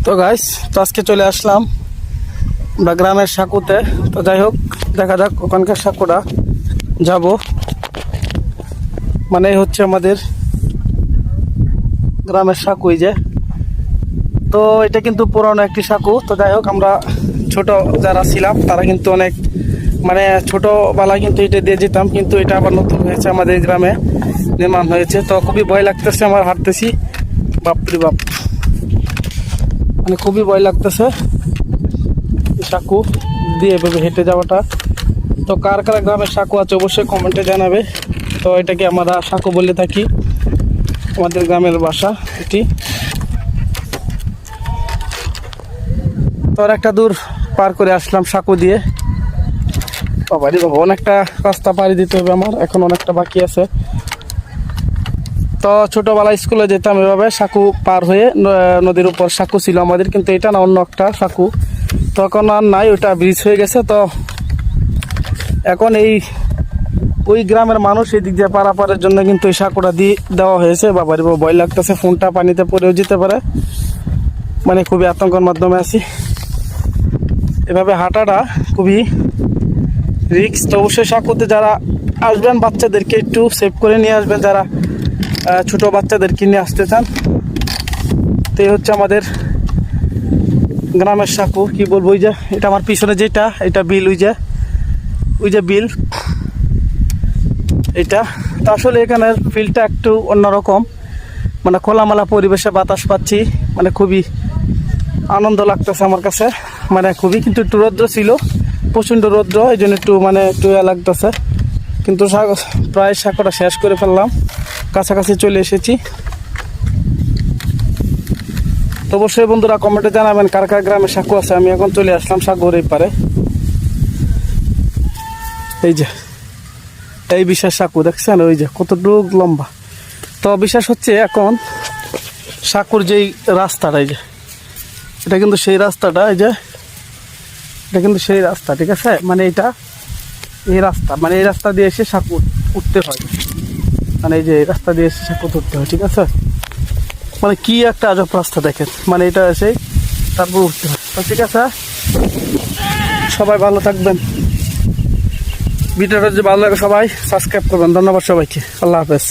তো গাইস, তো আজকে চলে আসলাম আমরা গ্রামের সাঁকুতে। তো যাই হোক, দেখা যাক ওখানকার সাঁকুটা যাব। মানে হচ্ছে আমাদের গ্রামের সাঁকু, এই যে। তো এটা কিন্তু পুরনো একটি সাঁকু। তো যাই হোক, আমরা ছোট যারা ছিলাম তারা কিন্তু অনেক মানে ছোটবেলায় কিন্তু এটা দিয়ে যেতাম, কিন্তু এটা আবার নতুন হয়েছে, আমাদের গ্রামে নির্মাণ হয়েছে। তো খুবই ভয় লাগতেছে, আমার হাঁটতেছি, বাপরে বাপ, মানে খুবই ভয় লাগতেছে সাঁকু দিয়ে এভাবে হেঁটে যাওয়াটা। তো কার কার গ্রামের সাঁকু আছে অবশ্যই কমেন্টে জানাবে। তো এটাকে আমরা সাঁকু বলে থাকি, আমাদের গ্রামের ভাষা এটি। তো আর একটা দূর পার করে আসলাম সাঁকু দিয়ে। বাবারি বাবা, অনেকটা রাস্তা পাড়ি দিতে হবে আমার, এখন অনেকটা বাকি আছে। তো ছোটবেলায় স্কুলে যেতাম এভাবে সাঁকু পার হয়ে, নদীর উপর সাঁকু ছিল আমাদের, কিন্তু এটা না, অন্য একটা সাঁকু। তখন আর নাই, ওটা ব্রিজ হয়ে গেছে। তো এখন ওই গ্রামের মানুষ এই দিক দিয়ে পারাপারের জন্য কিন্তু এই সাঁকুটা দিয়ে দেওয়া হয়েছে। বাবারি বাবা, ভয় লাগতেছে, ফোনটা পানিতে পড়েও যেতে পারে, মানে খুবই আতঙ্কের মাধ্যমে আছি। এভাবে হাঁটাটা খুবই রিস্ক। তো অবশ্যই সাঁকুতে যারা আসবেন বাচ্চাদেরকে একটু সেভ করে নিয়ে আসবেন, যারা ছোট বাচ্চাদেরকে নিয়ে আসতে চান। তো এই হচ্ছে আমাদের গ্রামের সাঁকু, কি বলবো। ওই যে এটা আমার পিছনে যেটা, এটা বিল, ওই যে বিল এটা। তো আসলে এখানের ফিলটা একটু অন্যরকম, মানে খোলামেলা পরিবেশে বাতাস পাচ্ছি, মানে খুবই আনন্দ লাগতেছে আমার কাছে। মানে খুবই, কিন্তু একটু রৌদ্র ছিল, প্রচণ্ড রৌদ্র, এই জন্য একটু লাগতেছে। কিন্তু প্রায় সাঁকুটা শেষ করে ফেললাম, কাছাকাছি চলে এসেছি। তো অবশ্যই বন্ধুরা কমেন্টে জানাবেন কার কার গ্রামে সাঁকু আছে। আমি এখন চলে আসলাম সাঁকুর এই পারে। এই যে এই বিশেষ সাঁকু দেখছেন, ওই যে কতটুক লম্বা। তো বিশেষ হচ্ছে এখন সাঁকুর যেই রাস্তাটা, এই যে এটা কিন্তু সেই রাস্তাটা, এই যে এটা কিন্তু সেই রাস্তা, ঠিক আছে। মানে এই রাস্তা দিয়ে এসে সাঁকু উঠতে হয়, মানে এই যে এই রাস্তা দিয়ে এসে সাঁকু উঠতে হয়, ঠিক আছে। মানে কি একটা আজব রাস্তা দেখেন, মানে এটা এসে তারপর উঠতে হয়। তো ঠিক আছে, সবাই ভালো থাকবেন। ভিডিওটা যদি ভালো লাগে সবাই সাবস্ক্রাইব করবেন। ধন্যবাদ সবাইকে, আল্লাহ হাফেজ।